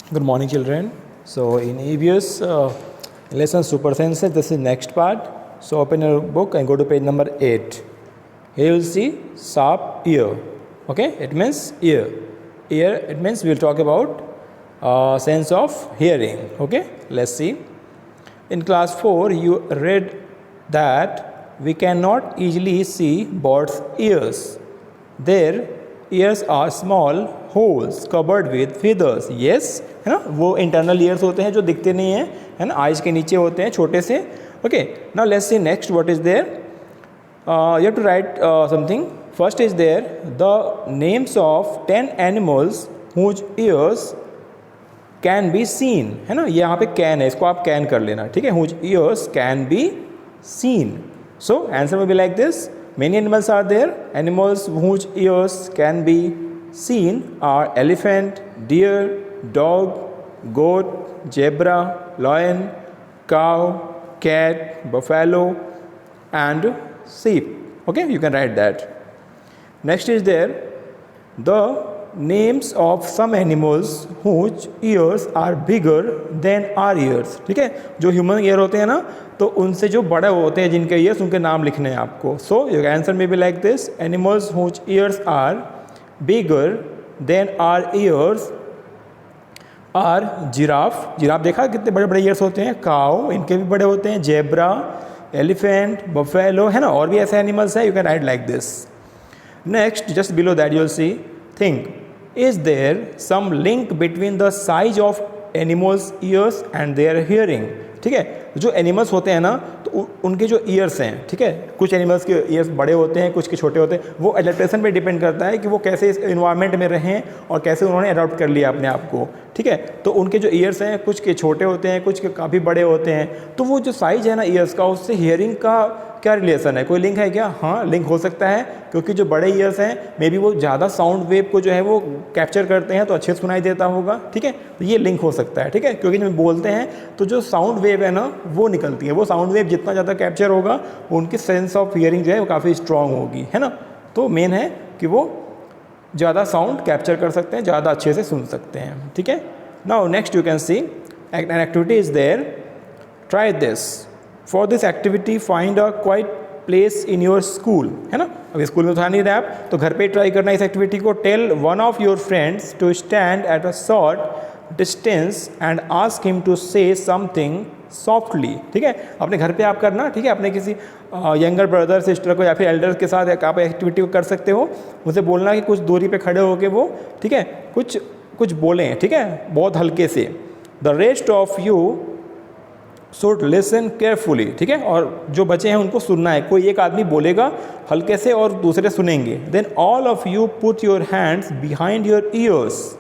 Good morning, children. So in EVS lesson super senses, this is next part. So open your book and go to page number 8. Here you will see sharp ear. Okay, it means ear. Ear, it means we will talk about sense of hearing. Okay, let's see. In class 4, you read that we cannot easily see birds' ears. Their ears are small holes covered with feathers. Yes, है ना, वो internal years होते हैं जो दिखते नहीं हैं, है ना, आइज के नीचे होते हैं छोटे से. Okay, now let's see next what is there. You have to write something. First is there the names of 10 animals whose ears can be seen. है ना, ये यहाँ पे can है, इसको आप can कर लेना. ठीक है, whose ears can be seen. So answer will be like this. Many animals are there. Animals whose ears can be seen are elephant, deer, dog, goat, zebra, lion, cow, cat, buffalo, and sheep. Okay, you can write that. Next is there the names of some animals whose ears are bigger than our ears. ठीक है, जो human ear होते हैं ना, तो उनसे जो बड़े होते हैं जिनके ईयर्स, उनके नाम लिखने हैं आपको. So your answer may be like this. Animals whose ears are bigger than are ears are giraffe. Giraffe देखा कितने बड़े बड़े ईयर्स होते हैं. काऊ, इनके भी बड़े होते हैं. जेब्रा, एलिफेंट, बफेलो, है ना, और भी ऐसे एनिमल्स हैं. You can write like this. Next, just below that you will see, think, is there some link between the size of animals ears and their hearing. ठीक है, जो एनिमल्स होते हैं ना, तो उनके जो ईयर्स हैं, ठीक है, कुछ एनिमल्स के ईयर्स बड़े होते हैं, कुछ के छोटे होते हैं. वो एडेप्टेशन पे डिपेंड करता है कि वो कैसे इस इन्वायरमेंट में रहें और कैसे उन्होंने अडॉप्ट कर लिया अपने आप को. ठीक है, तो उनके जो ईयर्स हैं, कुछ के छोटे होते हैं, कुछ के काफ़ी बड़े होते हैं. तो वो जो साइज़ है ना ईयर्स का, उससे हियरिंग का क्या रिलेशन है, कोई लिंक है क्या? हाँ, लिंक हो सकता है, क्योंकि जो बड़े ईयर्स हैं मे बी वो ज़्यादा साउंड वेव को जो है वो कैप्चर करते हैं, तो अच्छे से सुनाई देता होगा. ठीक है, तो ये लिंक हो सकता है. ठीक है, क्योंकि जब बोलते हैं तो जो साउंड वेव है ना वो निकलती है. वो साउंड वेव जितना ज़्यादा कैप्चर होगा, उनकी सेंस ऑफ हियरिंग जो है वो काफ़ी स्ट्रॉन्ग होगी, है ना. तो मेन है कि वो ज़्यादा साउंड कैप्चर कर सकते हैं, ज़्यादा अच्छे से सुन सकते हैं. ठीक है, now next you can see an activity is there. Try this. For this activity find a quiet place in your school. है ना, अभी स्कूल में उठा नहीं रहे आप, तो घर पे ट्राई करना इस एक्टिविटी को. Tell one of your friends to stand at a short distance and ask him to say something softly. ठीक है, अपने घर पे आप करना. ठीक है, अपने किसी यंगर ब्रदर सिस्टर को या फिर एल्डर्स के साथ आप एक्टिविटी को कर सकते हो. उनसे बोलना कि कुछ दूरी पे खड़े होके वो, ठीक है, कुछ बोलें. ठीक है, बहुत हल्के से. The rest of you should listen carefully. ठीक है, और जो बचे हैं उनको सुनना है. कोई एक आदमी बोलेगा हल्के से और दूसरे सुनेंगे. Then all of you put your hands behind your ears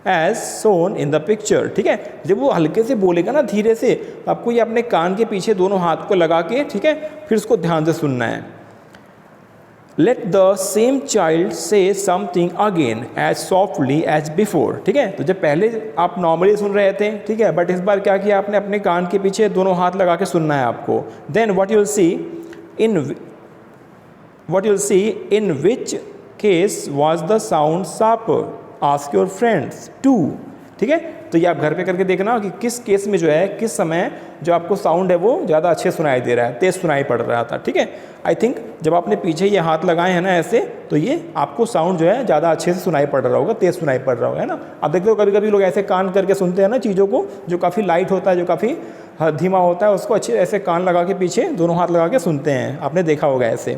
as shown in the picture. ठीक है, जब वो हल्के से बोलेगा ना, धीरे से, आपको ये अपने कान के पीछे दोनों हाथ को लगा के, ठीक है, फिर उसको ध्यान से सुनना है. Let the same child say something again as softly as before. ठीक है, तो जब पहले आप नॉर्मली सुन रहे थे, ठीक है, बट इस बार क्या किया आपने, अपने कान के पीछे दोनों हाथ लगा के सुनना है आपको. Then what you will see in which case was the sound sharper. Ask your friends to. ठीक है, तो ये आप घर पे करके देखना कि किस केस में जो है, किस समय जो आपको साउंड है वो ज़्यादा अच्छे सुनाई दे रहा है, तेज़ सुनाई पड़ रहा था. ठीक है, आई थिंक जब आपने पीछे ये हाथ लगाए हैं ना ऐसे, तो ये आपको साउंड जो है ज़्यादा अच्छे से सुनाई पड़ रहा होगा, तेज़ सुनाई पड़ रहा होगा, है ना. आप देखते हो कभी कभी लोग ऐसे कान करके सुनते हैं ना चीज़ों को, जो काफ़ी लाइट होता है, जो काफ़ी धीमा होता है, उसको अच्छे ऐसे कान लगा के पीछे दोनों हाथ लगा के सुनते हैं. आपने देखा होगा ऐसे.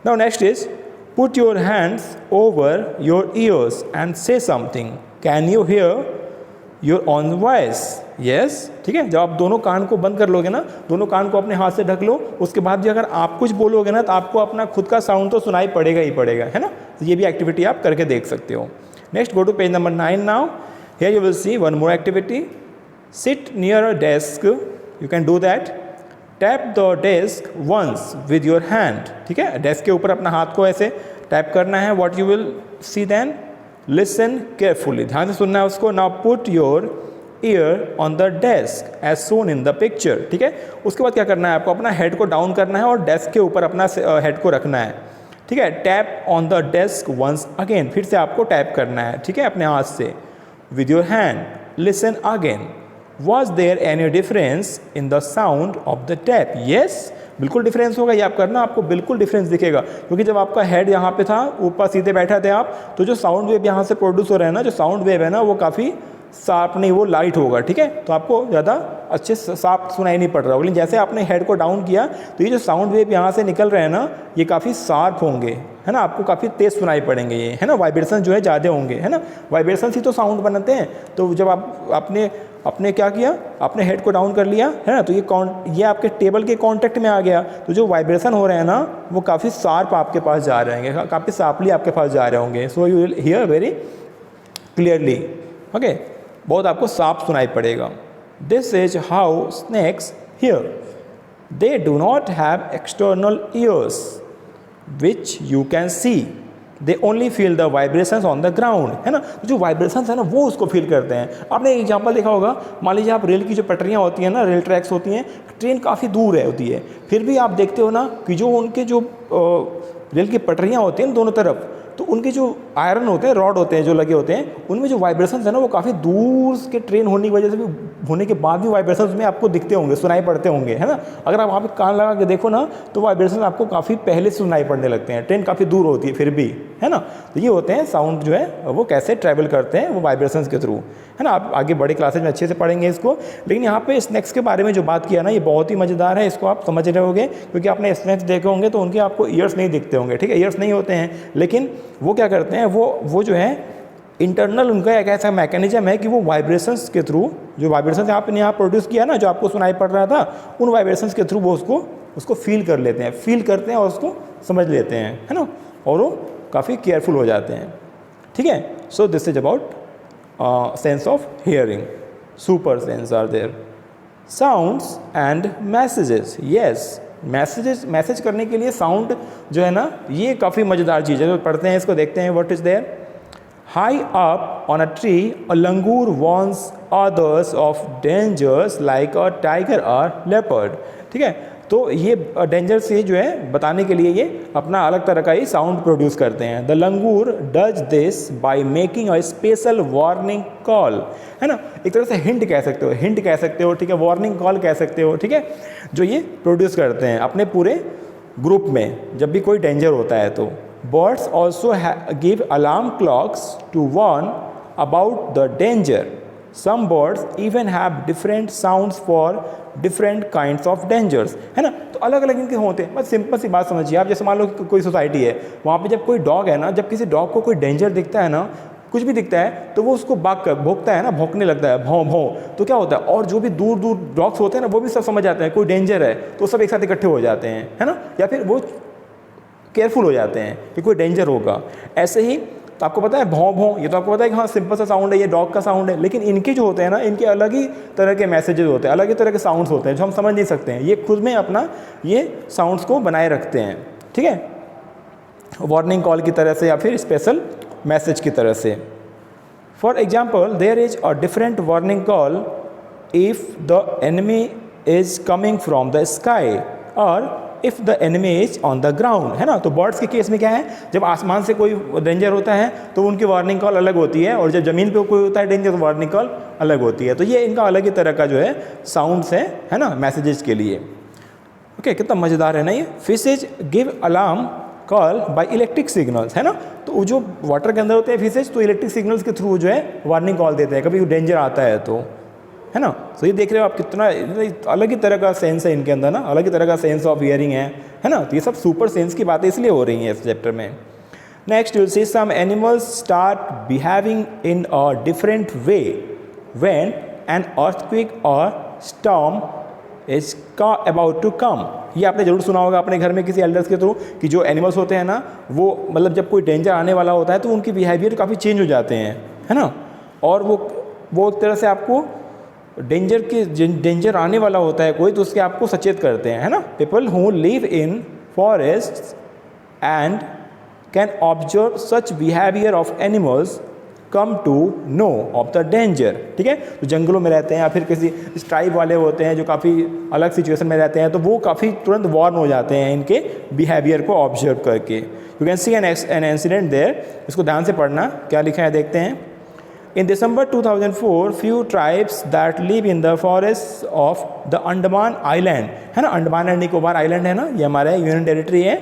Now next is put your hands over your ears and से something. Can you here your on voice. Yes, ठीक है, जब आप दोनों कान को बंद कर लोगे ना, दोनों कान को अपने हाथ से ढक लो, उसके बाद भी अगर आप कुछ बोलोगे ना, तो आपको अपना खुद का साउंड तो सुनाई पड़ेगा ही पड़ेगा, है ना. तो ये भी एक्टिविटी आप करके देख सकते हो. Next go to page number 9 now. Here you will see one more activity. Sit near a desk. You can do that. Tap the desk once with your hand. ठीक है, डेस्क के ऊपर अपना हाथ को ऐसे टैप करना है. What you will see then, listen carefully. ध्यान से सुनना है उसको. Now put your ear on the desk as shown in the picture. ठीक है, उसके बाद क्या करना है आपको, अपना हेड को डाउन करना है और डेस्क के ऊपर अपना हेड को रखना है. ठीक है, tap on the desk once again. फिर से आपको टैप करना है. ठीक है, अपने हाथ से. With your hand listen again. Was there any difference in the sound of the tap? Yes, बिल्कुल डिफरेंस होगा। ये आप करना, आपको बिल्कुल डिफरेंस दिखेगा, क्योंकि जब आपका हेड यहाँ पे था, ऊपर सीधे बैठा थे आप, तो जो साउंड वेव यहाँ से प्रोड्यूस हो रहा है ना, जो साउंड वेव है ना, वो काफ़ी शार्प नहीं, वो लाइट होगा, ठीक है, तो आपको ज़्यादा अच्छे साफ सुनाई नहीं पड़ रहा होगा। लेकिन जैसे आपने हेड को डाउन किया तो ये जो साउंड वेव यहाँ से निकल रहे हैं ना, ये काफ़ी शार्प होंगे, है ना, आपको काफ़ी तेज़ सुनाई पड़ेंगे ये, है ना, वाइब्रेशन जो है ज़्यादा होंगे, है ना, वाइब्रेशन ही तो साउंड बनाते हैं। तो जब आपने क्या किया, आपने हेड को डाउन कर लिया, है ना, तो ये आपके टेबल के कांटेक्ट में आ गया, तो जो वाइब्रेशन हो रहे हैं ना, वो काफ़ी शार्प आपके पास जा रहे हैं, काफ़ी शार्पली आपके पास जा रहे होंगे। So you will hear very clearly, okay, बहुत आपको साफ सुनाई पड़ेगा। This is how snakes hear, they do not have external ears which you can see, they only feel the vibrations on the ground, है ना, जो वाइब्रेशंस है ना वो उसको फील करते हैं। आपने एग्जांपल देखा होगा, मान लीजिए आप रेल की जो पटरियाँ होती हैं ना, रेल ट्रैक्स होती हैं, ट्रेन काफ़ी दूर है होती है, फिर भी आप देखते हो ना कि जो उनके जो रेल की पटरियाँ होती हैं दोनों तरफ, तो उनके जो आयरन होते हैं, रॉड होते हैं जो लगे होते हैं, उनमें जो वाइब्रेशंस है ना, वो काफ़ी दूर के ट्रेन होने की वजह से भी, होने के बाद भी वाइब्रेशंस में आपको दिखते होंगे, सुनाई पड़ते होंगे, है ना। अगर आप वहाँ पे कान लगा के देखो ना, तो वाइब्रेशन आपको काफ़ी पहले से सुनाई पड़ने लगते हैं, ट्रेन काफ़ी दूर होती है फिर भी, है ना। तो ये होते हैं साउंड जो है वो कैसे ट्रैवल करते हैं, वो वाइब्रेशंस के थ्रू, है ना। आप आगे बड़े क्लासेज में अच्छे से पढ़ेंगे इसको। लेकिन यहाँ पे स्नैक्स के बारे में जो बात किया ना, ये बहुत ही मज़ेदार है, इसको आप समझ रहे होंगे, क्योंकि आपने स्नैक्स देखे होंगे तो उनके आपको ईयर्स नहीं दिखते होंगे, ठीक है, ईयर्स नहीं होते हैं, लेकिन वो क्या करते हैं, वो जो है इंटरनल उनका एक ऐसा मैकेनिज्म है कि वो वाइब्रेशंस के थ्रू, जो वाइब्रेशंस आपने यहाँ प्रोड्यूस किया ना, जो आपको सुनाई पड़ रहा था, उन वाइब्रेशंस के थ्रू वो उसको फील कर लेते हैं, फील करते हैं और उसको समझ लेते हैं, है ना, और वो काफ़ी केयरफुल हो जाते हैं, ठीक है। So this is about sense of hearing. Super sense are there. Sounds and messages, yes, message करने के लिए साउंड जो है ना, ये काफ़ी मज़ेदार चीज़ है। तो पढ़ते हैं इसको, देखते हैं what is there. High up on a tree a langur warns others of dangers like a tiger और लेपर्ड, ठीक है। तो ये डेंजर से जो है बताने के लिए ये अपना अलग तरह का ही साउंड प्रोड्यूस करते हैं। The langur does this by making a special warning call, है ना, एक तरह से हिंट कह सकते हो, ठीक है, वार्निंग कॉल कह सकते हो, ठीक है, जो ये प्रोड्यूस करते हैं अपने पूरे ग्रुप में जब भी कोई डेंजर होता है। तो birds also give alarm clocks to warn about the danger. Some birds even have different sounds for different kinds of dangers, है ना। तो अलग अलग इनके होते हैं। बस सिंपल सी बात समझिए आप, जैसे मान लो कि कोई सोसाइटी है, वहाँ पे जब कोई डॉग है ना, जब किसी डॉग को कोई डेंजर दिखता है ना, कुछ भी दिखता है, तो वो उसको भौंकता है ना, भौंकने लगता है, भौं भौं। तो क्या होता है, और जो भी दूर दूर डॉग्स होते हैं ना, वो भी सब समझ जाते हैं कोई डेंजर है, तो सब एक साथ इकट्ठे हो जाते हैं, है ना, या फिर वो केयरफुल हो जाते हैं कि कोई डेंजर होगा। ऐसे ही तो आपको पता है भौं भौं, ये तो आपको पता है कि हाँ सिंपल सा साउंड है, ये डॉग का साउंड है, लेकिन इनके जो होते हैं ना, इनके अलग ही तरह के मैसेजेस होते हैं, अलग ही तरह के साउंड्स होते हैं जो हम समझ नहीं सकते हैं। ये खुद में अपना ये साउंड्स को बनाए रखते हैं, ठीक है, वार्निंग कॉल की तरह से या फिर स्पेशल मैसेज की तरह से। For example, there is a different warning call if the enemy is coming from the sky और if the enemy is on the ground, है ना। तो बर्ड्स के केस में क्या है, जब आसमान से कोई डेंजर होता है तो उनकी वार्निंग कॉल अलग होती है, और जब ज़मीन पे कोई होता है डेंजर तो वार्निंग कॉल अलग होती है। तो ये इनका अलग ही तरह का जो है साउंड्स है ना, मैसेजेस के लिए। ओके, कितना मज़ेदार है ना ये। Fishes give alarm call by electric signals, है ना। तो जो वाटर के अंदर होते हैं फिशेज, तो इलेक्ट्रिक सिग्नल्स के थ्रू जो है वार्निंग कॉल देते हैं कभी डेंजर आता है तो, है ना। तो ये देख रहे हो आप, कितना अलग ही तरह का सेंस है इनके अंदर ना, अलग ही तरह का सेंस ऑफ हियरिंग है ना। तो ये सब सुपर सेंस की बातें इसलिए हो रही हैं इस चैप्टर में। Next you will see some animals start behaving in a different way when an earthquake और storm is about to come. ये आपने जरूर सुना होगा अपने घर में किसी एल्डर्स के थ्रू कि जो एनिमल्स होते हैं ना, वो मतलब जब कोई डेंजर आने वाला होता है तो उनकी बिहेवियर काफ़ी चेंज हो जाते हैं, है ना। और वो एक तरह से आपको डेंजर आने वाला होता है कोई, तो उसके आपको सचेत करते हैं, है ना। People who live in forest and can observe such behaviour of animals come to know of the danger, ठीक है। तो जंगलों में रहते हैं या फिर किसी ट्राइब वाले होते हैं जो काफ़ी अलग सिचुएशन में रहते हैं, तो वो काफ़ी तुरंत वार्न हो जाते हैं इनके बिहेवियर को ऑब्जर्व करके। You can see an incident there. इसको ध्यान से पढ़ना, क्या लिखा है देखते हैं। In December 2004 few tribes that live in the forest of the Andaman island, है ना, अंडमान एंड निकोबार आइलैंड है ना, ये हमारा यूनियन टेरिटरी है,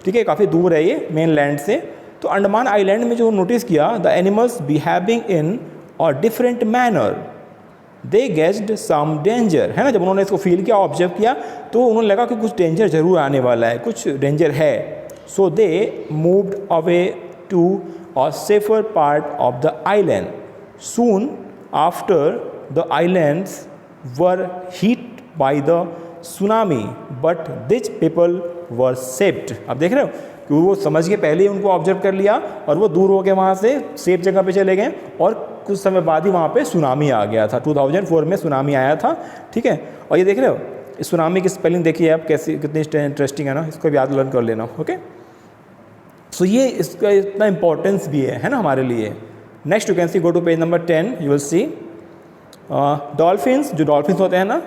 ठीक है, काफ़ी दूर है ये मेन लैंड से। तो अंडमान आइलैंड में जो नोटिस किया, the animals behaving in a different manner, they guessed some danger, है ना, जब उन्होंने इसको फील किया, ऑब्जर्व किया, तो उन्होंने लगा कि कुछ डेंजर जरूर आने वाला है, कुछ डेंजर है। So they moved away to a safer part of the island. Soon after the islands were hit by the tsunami but this people were saved. अब देख रहे हो कि वो समझ के पहले ही उनको ऑब्जर्व कर लिया और वो दूर हो के वहाँ से सेफ जगह पे चले गए, और कुछ समय बाद ही वहाँ पे सुनामी आ गया था। 2004 में सुनामी आया था, ठीक है। और ये देख रहे हो, इस सुनामी की स्पेलिंग देखिए आप कैसी, कितनी इंटरेस्टिंग है ना, इसको भी याद लर्न कर लेना, ओके। सो ये इसका इतना इंपॉर्टेंस भी है ना हमारे लिए। Next you can see, go to page number 10, you will see dolphins. जो डॉल्फिन्स होते हैं ना,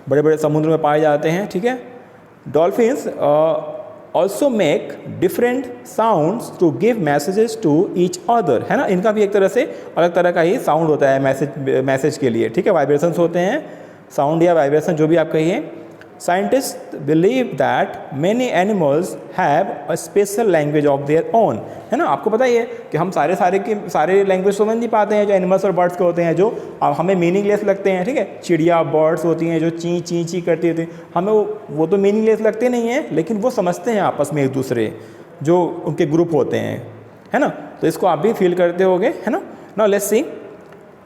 बड़े बड़े समुद्र में पाए जाते हैं, ठीक है। Dolphins also make different sounds to give messages to each other, है ना, इनका भी एक तरह से अलग तरह का ही साउंड होता है मैसेज के लिए, ठीक है। वाइब्रेशंस होते हैं, साउंड या वाइब्रेशन जो भी आप कहिए। Scientist believe that many animals have a special language of their own, है ना। आपको पता ही है कि हम सारे लैंग्वेज समझ नहीं पाते हैं जो एनिमल्स और बर्ड्स के होते हैं, जो हमें मीनिंगलेस लगते हैं, ठीक है। चिड़िया, बर्ड्स होती हैं जो ची ची ची करती होती हैं, हमें वो तो मीनिंगलेस लगते नहीं हैं, लेकिन वो समझते हैं आपस में एक दूसरे, जो उनके ग्रुप होते हैं, है ना। तो इसको आप भी फील करते होगे, है ना। Now let's C,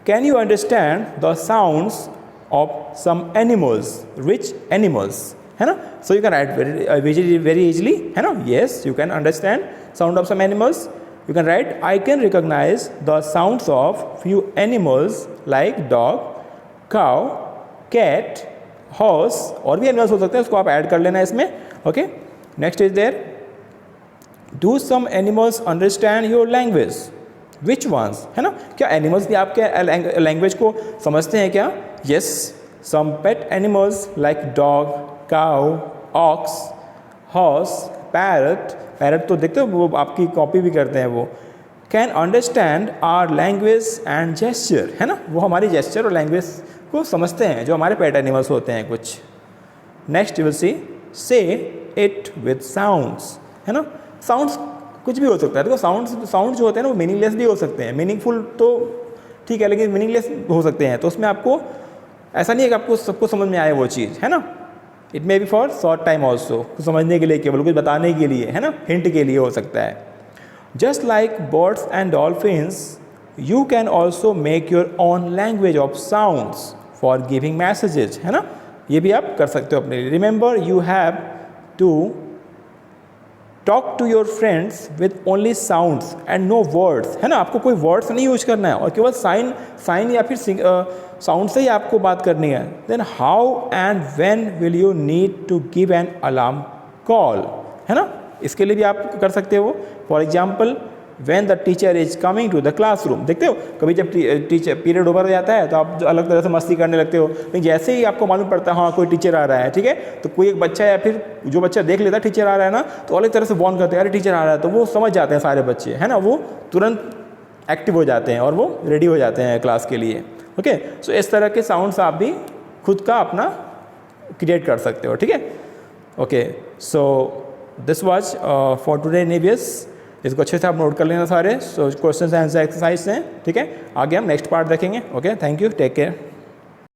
can you understand the sounds of some animals, which animals, है ना। So you can write very easily, है ना। Yes, you can understand sound of some animals. You can write, I can recognize the sounds of few animals like dog, cow, cat, horse, और भी animals हो सकते हैं, उसको आप add कर लेना इसमें, okay. Next is there, do some animals understand your language? Which ones, है ना। क्या एनिमल्स भी आपके लैंग्वेज को समझते हैं क्या? Yes, some pet animals like dog, cow, ox, horse, parrot तो देखते हो वो आपकी कॉपी भी करते हैं, वो can understand our language and gesture, है ना, वो हमारी जेस्चर और लैंग्वेज को समझते हैं, जो हमारे पेट एनिमल्स होते हैं कुछ। Next you will C, say it with sounds, है ना। साउंड्स कुछ भी हो सकता है, देखो साउंड जो होते हैं ना वो मीनिंगलेस भी हो सकते हैं, मीनिंगफुल तो ठीक है, लेकिन मीनिंगलेस हो सकते हैं। तो उसमें आपको ऐसा नहीं है कि आपको सबको समझ में आए वो चीज़, है ना। It may be for short time also, कुछ समझने के लिए, केवल कुछ बताने के लिए, है ना, हिंट के लिए हो सकता है। Just like birds and dolphins, you can also make your own language of sounds for giving messages, है ना। ये भी आप कर सकते हो अपने लिए। Remember you have to talk to your friends with only sounds and no words, है ना। आपको कोई वर्ड्स नहीं यूज करना है और केवल साइन या फिर साउंड से ही आपको बात करनी है। Then how and when will you need to give an alarm call, है ना, इसके लिए भी आप कर सकते हो। For example, when the teacher is coming to the classroom, देखते हो कभी जब टीचर पीरियड ओवर हो जाता है तो आप अलग तरह से मस्ती करने लगते हो, लेकिन जैसे ही आपको मालूम पड़ता है हाँ कोई टीचर आ रहा है, ठीक है, तो कोई एक बच्चा या फिर जो बच्चा देख लेता है टीचर आ रहा है ना, तो अलग तरह से वॉर्न करते हैं, अरे टीचर आ रहा है, तो वो समझ जाते हैं सारे बच्चे, है ना, वो तुरंत एक्टिव हो जाते हैं और वो रेडी हो जाते हैं क्लास के लिए, ओके। सो इस तरह के साउंड्स आप भी खुद का अपना क्रिएट कर सकते हो, ठीक है, okay. So this was for today in EVS। इसको अच्छे से आप नोट कर लेना सारे। सो क्वेश्चन आंसर एक्सरसाइज हैं, ठीक है। आगे हम नेक्स्ट पार्ट देखेंगे, okay. Thank you, take care.